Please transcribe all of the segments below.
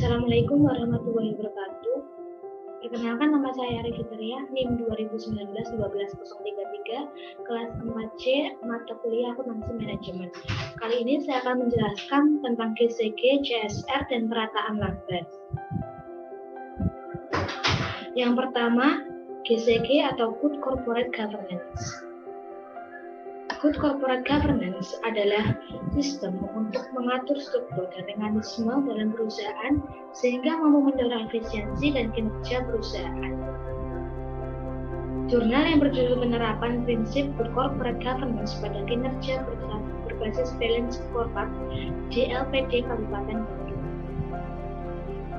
Assalamualaikum warahmatullahi wabarakatuh. Perkenalkan, nama saya Arif Fitria, NIM 2019-12033, kelas 4C, mata kuliah Akuntansi Manajemen. Kali ini saya akan menjelaskan tentang GCG, CSR, dan perataan laba. Yang pertama, GCG atau Good Corporate Governance. Good Corporate Governance adalah sistem untuk mengatur struktur dan mekanisme dalam perusahaan sehingga mampu mendorong efisiensi dan kinerja perusahaan. Jurnal yang berjudul Penerapan Prinsip Good Corporate Governance pada Kinerja Berbasis Balance Scorecard di LPD Kabupaten Bandung.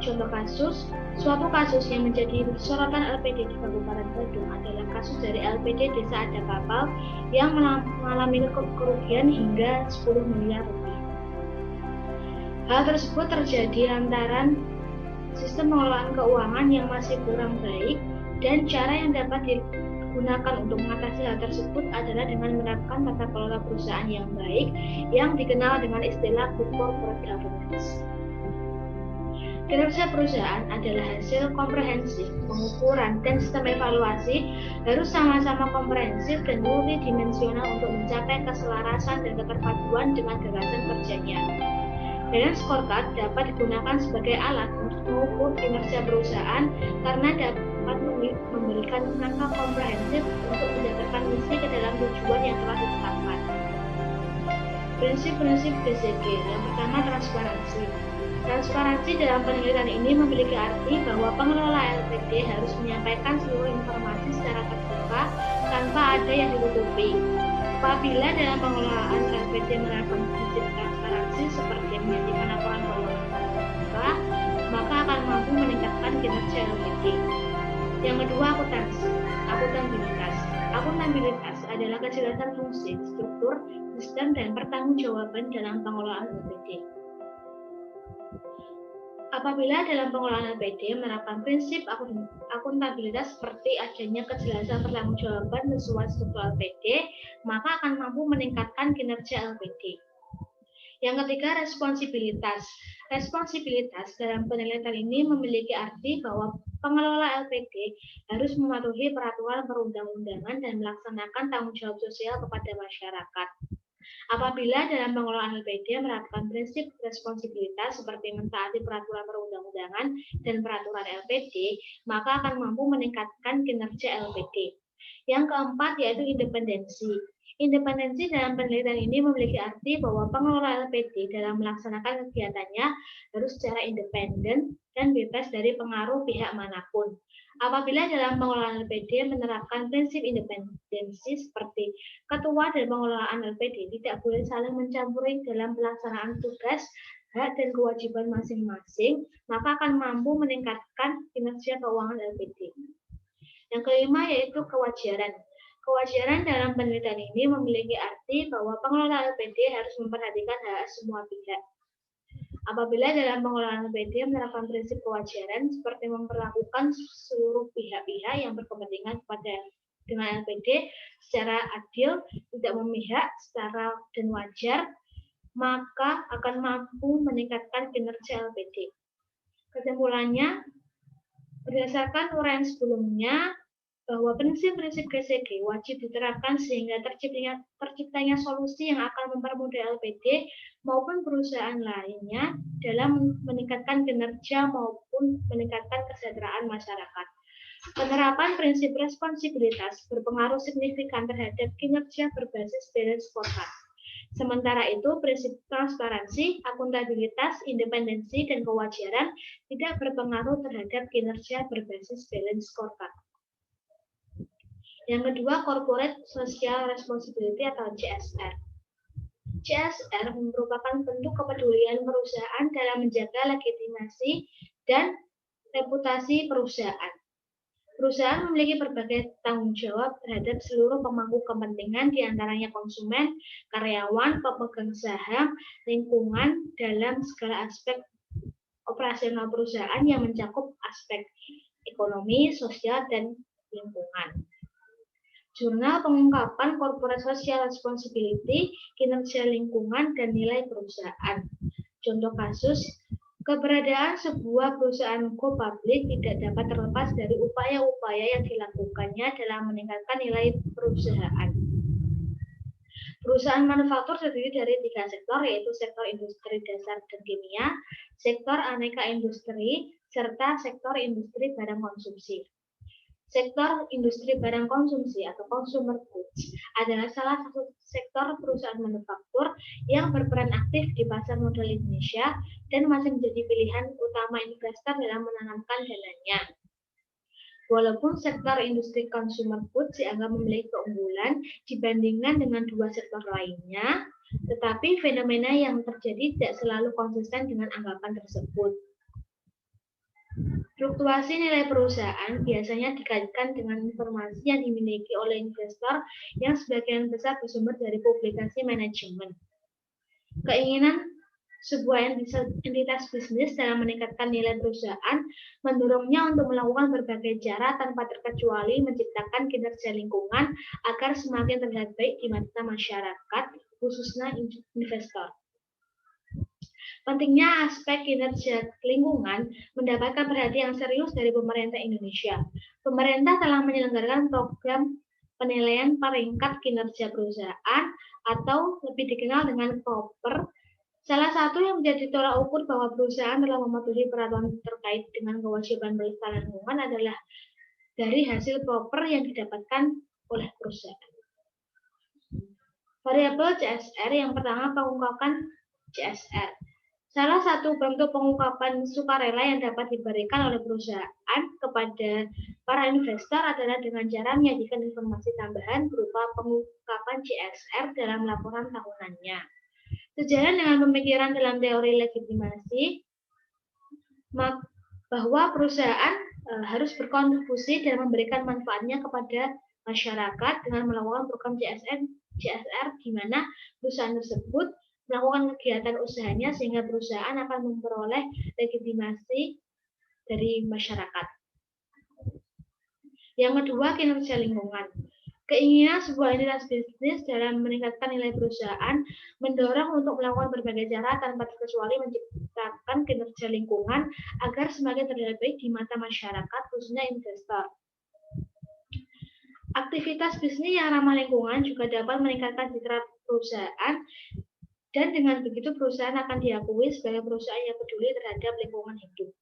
Contoh kasus, suatu kasus yang menjadi sorotan LPD di Kabupaten Bandung adalah kasus dari LPD Desa Ada Kapal yang mengalami kerugian hingga 10 miliar rupiah. Hal tersebut terjadi lantaran sistem pengelolaan keuangan yang masih kurang baik, dan cara yang dapat digunakan untuk mengatasi hal tersebut adalah dengan menerapkan tata kelola perusahaan yang baik yang dikenal dengan istilah Good Corporate Governance. Kinerja perusahaan adalah hasil komprehensif, pengukuran, dan sistem evaluasi harus sama-sama komprehensif dan multidimensional untuk mencapai keselarasan dan keterpaduan dengan gagasan kerjanya. Balance scorecard dapat digunakan sebagai alat untuk mengukur kinerja perusahaan karena dapat memberikan langkah komprehensif untuk menjabarkan misi ke dalam tujuan yang telah ditetapkan. Prinsip-prinsip GCG. Yang pertama, transparansi. Transparansi dalam penelitian ini memiliki arti bahwa pengelola LPD harus menyampaikan seluruh informasi secara terbuka tanpa ada yang ditutupi. Apabila dalam pengelolaan LPD menerapkan prinsip transparansi seperti menyajikan laporan keuangan terbuka, maka akan mampu meningkatkan kinerja LPD. Yang kedua, akuntabilitas. Akuntabilitas adalah kejelasan fungsi, struktur, sistem, dan pertanggungjawaban dalam pengelolaan LPD. Apabila dalam pengelolaan LPD menerapkan prinsip akuntabilitas seperti adanya kejelasan pertanggungjawaban sesuai struktur LPD, maka akan mampu meningkatkan kinerja LPD. Yang ketiga, responsibilitas. Responsibilitas dalam penelitian ini memiliki arti bahwa pengelola LPD harus mematuhi peraturan perundang-undangan dan melaksanakan tanggung jawab sosial kepada masyarakat. Apabila dalam pengelolaan LPD menerapkan prinsip responsibilitas seperti mentaati peraturan perundang-undangan dan peraturan LPD, maka akan mampu meningkatkan kinerja LPD. Yang keempat yaitu independensi. Independensi dalam penelitian ini memiliki arti bahwa pengelola LPD dalam melaksanakan kegiatannya harus secara independen dan bebas dari pengaruh pihak manapun. Apabila dalam pengelolaan LPD menerapkan prinsip independensi seperti ketua dan pengelolaan LPD tidak boleh saling mencampuri dalam pelaksanaan tugas, hak, dan kewajiban masing-masing, maka akan mampu meningkatkan kinerja keuangan LPD. Yang kelima yaitu kewajaran. Kewajaran dalam penelitian ini memiliki arti bahwa pengelola LPD harus memperhatikan hak semua pihak. Apabila dalam pengelolaan LPD menerapkan prinsip kewajaran seperti memperlakukan seluruh pihak-pihak yang berkepentingan dengan LPD secara adil, tidak memihak, setara, dan wajar, maka akan mampu meningkatkan kinerja LPD. Kesimpulannya, berdasarkan uraian sebelumnya, bahwa prinsip-prinsip GCG wajib diterapkan sehingga terciptanya solusi yang akan mempermudah LPD maupun perusahaan lainnya dalam meningkatkan kinerja maupun meningkatkan kesejahteraan masyarakat. Penerapan prinsip responsibilitas berpengaruh signifikan terhadap kinerja berbasis balance scorecard. Sementara itu, prinsip transparansi, akuntabilitas, independensi, dan kewajaran tidak berpengaruh terhadap kinerja berbasis balance scorecard. Yang kedua, Corporate Social Responsibility atau CSR. CSR merupakan bentuk kepedulian perusahaan dalam menjaga legitimasi dan reputasi perusahaan. Perusahaan memiliki berbagai tanggung jawab terhadap seluruh pemangku kepentingan, diantaranya konsumen, karyawan, pemegang saham, lingkungan, dalam segala aspek operasional perusahaan yang mencakup aspek ekonomi, sosial, dan lingkungan. Jurnal Pengungkapan Corporate Social Responsibility, Kinerja Lingkungan, dan Nilai Perusahaan. Contoh kasus, Keberadaan sebuah perusahaan go public tidak dapat terlepas dari upaya-upaya yang dilakukannya dalam meningkatkan nilai perusahaan. Perusahaan manufaktur terdiri dari 3 sektor, yaitu sektor industri dasar dan kimia, sektor aneka industri, serta sektor industri barang konsumsi. Sektor industri barang konsumsi atau consumer goods adalah salah satu sektor perusahaan manufaktur yang berperan aktif di pasar modal Indonesia dan masih menjadi pilihan utama investor dalam menanamkan dananya. Walaupun sektor industri consumer goods dianggap memiliki keunggulan dibandingkan dengan 2 sektor lainnya, tetapi fenomena yang terjadi tidak selalu konsisten dengan anggapan tersebut. Fluktuasi nilai perusahaan biasanya dikaitkan dengan informasi yang dimiliki oleh investor yang sebagian besar bersumber dari publikasi manajemen. Keinginan sebuah entitas bisnis dalam meningkatkan nilai perusahaan mendorongnya untuk melakukan berbagai cara tanpa terkecuali menciptakan kinerja lingkungan agar semakin terlihat baik di mata masyarakat, khususnya investor. Pentingnya aspek kinerja lingkungan mendapatkan perhatian yang serius dari pemerintah Indonesia. Pemerintah telah menyelenggarakan program penilaian peringkat kinerja perusahaan atau lebih dikenal dengan PROPER. Salah satu yang menjadi tolak ukur bahwa perusahaan telah mematuhi peraturan terkait dengan kewajiban pelestarian lingkungan adalah dari hasil PROPER yang didapatkan oleh perusahaan. Variabel CSR yang pertama, pengungkapan CSR. Salah satu bentuk pengungkapan sukarela yang dapat diberikan oleh perusahaan kepada para investor adalah dengan cara menyajikan informasi tambahan berupa pengungkapan CSR dalam laporan tahunannya. Sejalan dengan pemikiran dalam teori legitimasi, bahwa perusahaan harus berkontribusi dan memberikan manfaatnya kepada masyarakat dengan melakukan program CSR di mana perusahaan tersebut melakukan kegiatan usahanya sehingga perusahaan akan memperoleh legitimasi dari masyarakat. Yang kedua, kinerja lingkungan. Keinginan sebuah entitas bisnis dalam meningkatkan nilai perusahaan mendorong untuk melakukan berbagai cara tanpa terkecuali menciptakan kinerja lingkungan agar semakin terlihat baik di mata masyarakat, khususnya investor. Aktivitas bisnis yang ramah lingkungan juga dapat meningkatkan citra perusahaan dan dengan begitu perusahaan akan diakui sebagai perusahaan yang peduli terhadap lingkungan hidup.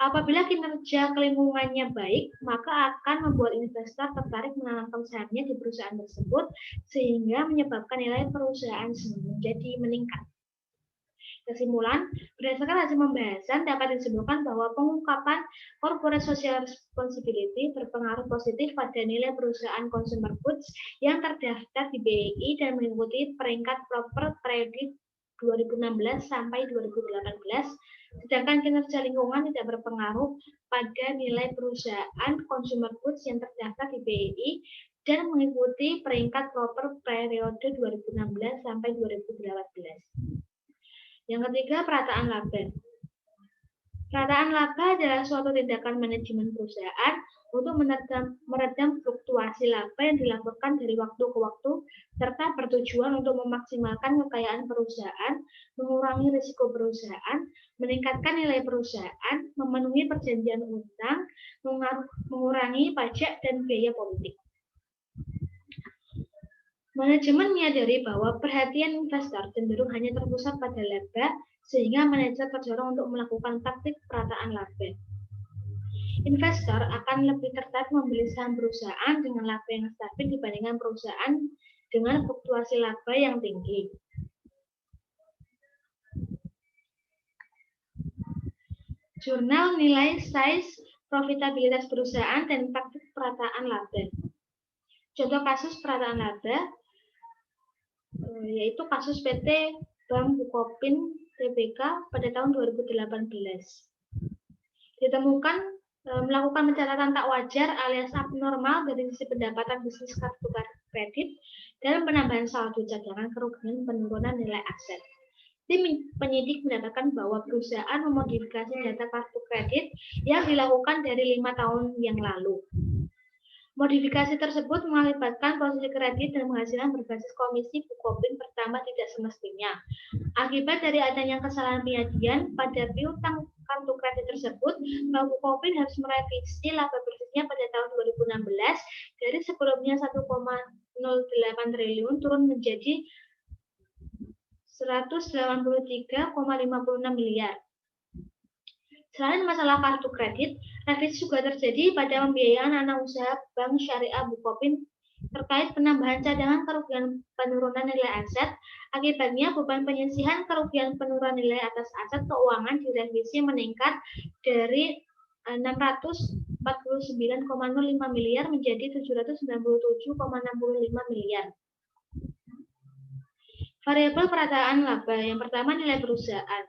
Apabila kinerja lingkungannya baik, maka akan membuat investor tertarik menanamkan sahamnya di perusahaan tersebut sehingga menyebabkan nilai perusahaan menjadi meningkat. Kesimpulan, berdasarkan hasil pembahasan dapat disimpulkan bahwa pengungkapan corporate social responsibility berpengaruh positif pada nilai perusahaan consumer goods yang terdaftar di BEI dan mengikuti peringkat proper kredit 2016 sampai 2018, sedangkan kinerja lingkungan tidak berpengaruh pada nilai perusahaan consumer goods yang terdaftar di BEI dan mengikuti peringkat proper periode 2016 sampai 2018. Yang ketiga, perataan laba. Perataan laba adalah suatu tindakan manajemen perusahaan untuk meredam fluktuasi laba yang dilakukan dari waktu ke waktu, serta bertujuan untuk memaksimalkan kekayaan perusahaan, mengurangi risiko perusahaan, meningkatkan nilai perusahaan, memenuhi perjanjian utang, mengurangi pajak dan biaya politik. Manajemen menyadari bahwa perhatian investor cenderung hanya terpusat pada laba, sehingga manajer terdorong untuk melakukan taktik perataan laba. Investor akan lebih tertarik membeli saham perusahaan dengan laba yang stabil dibandingkan perusahaan dengan fluktuasi laba yang tinggi. Jurnal nilai size profitabilitas perusahaan dan taktik perataan laba. Contoh kasus perataan laba yaitu kasus PT Bank Bukopin Tbk pada tahun 2018. Ditemukan melakukan pencatatan tak wajar alias abnormal dari sisi pendapatan bisnis kartu kredit dan penambahan saldo cadangan kerugian penurunan nilai aset. Tim penyidik mendapatkan bahwa perusahaan memodifikasi data kartu kredit yang dilakukan dari 5 tahun yang lalu. Modifikasi tersebut mengakibatkan posisi kredit dan penghasilan berbasis komisi Bukopin bertambah tidak semestinya. Akibat dari adanya kesalahan penyajian pada piutang kartu kredit tersebut, Bank Bukopin harus merevisi laba bersihnya pada tahun 2016 dari sebelumnya 1,08 triliun turun menjadi 183,56 miliar. Selain masalah kartu kredit, revisi juga terjadi pada pembiayaan anak usaha Bank Syariah Bukopin terkait penambahan cadangan kerugian penurunan nilai aset. Akibatnya, beban penyisihan kerugian penurunan nilai atas aset keuangan direvisi meningkat dari 649,05 miliar menjadi 797,65 miliar. Variabel perataan laba. Yang pertama, nilai perusahaan.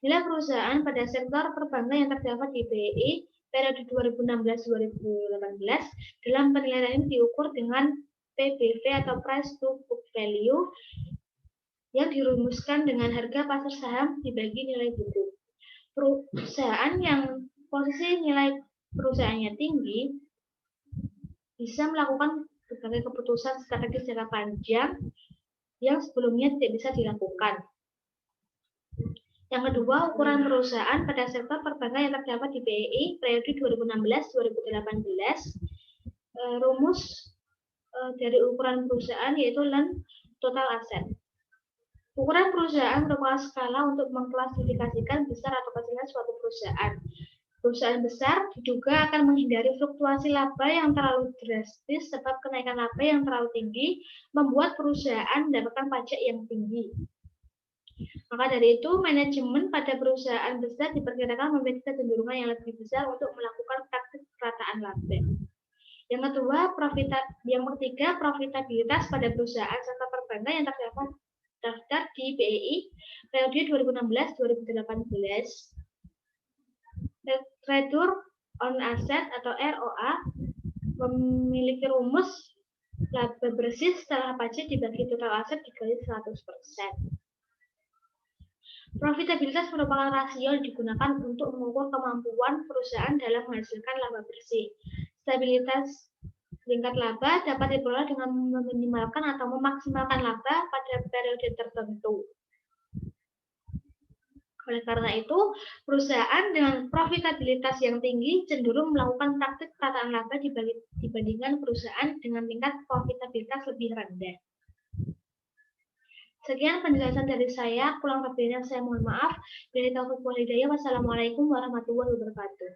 Nilai perusahaan pada sektor perbankan yang terdapat di BRI periode 2016-2018 dalam penilaian ini diukur dengan PBV atau Price to Book Value yang dirumuskan dengan harga pasar saham dibagi nilai buku. Perusahaan yang posisi nilai perusahaannya tinggi bisa melakukan berbagai keputusan strategis jangka panjang yang sebelumnya tidak bisa dilakukan. Yang kedua, ukuran perusahaan pada sektor perbankan yang terdapat di BRI periode 2016-2018. Rumus dari ukuran perusahaan yaitu Lens Total Asset. Ukuran perusahaan merupakan skala untuk mengklasifikasikan besar atau kecilnya suatu perusahaan. Perusahaan besar diduga akan menghindari fluktuasi laba yang terlalu drastis sebab kenaikan laba yang terlalu tinggi membuat perusahaan mendapatkan pajak yang tinggi. Maka dari itu, manajemen pada perusahaan besar diperkirakan memiliki kecenderungan yang lebih besar untuk melakukan praktik perataan laba. Yang ketiga, profitabilitas pada perusahaan sektor perbankan yang terdapat daftar di BRI periode 2016-2018. Return on Asset atau ROA memiliki rumus laba bersih setelah pajak dibagi total aset dikali 100%. Profitabilitas merupakan rasio yang digunakan untuk mengukur kemampuan perusahaan dalam menghasilkan laba bersih. Stabilitas tingkat laba dapat diperoleh dengan meminimalkan atau memaksimalkan laba pada periode tertentu. Oleh karena itu, perusahaan dengan profitabilitas yang tinggi cenderung melakukan praktik perataan laba dibandingkan perusahaan dengan tingkat profitabilitas lebih rendah. Sekian penjelasan dari saya, kurang lebihnya saya mohon maaf. Dari Taufik wal Hidayah, wassalamualaikum warahmatullahi wabarakatuh.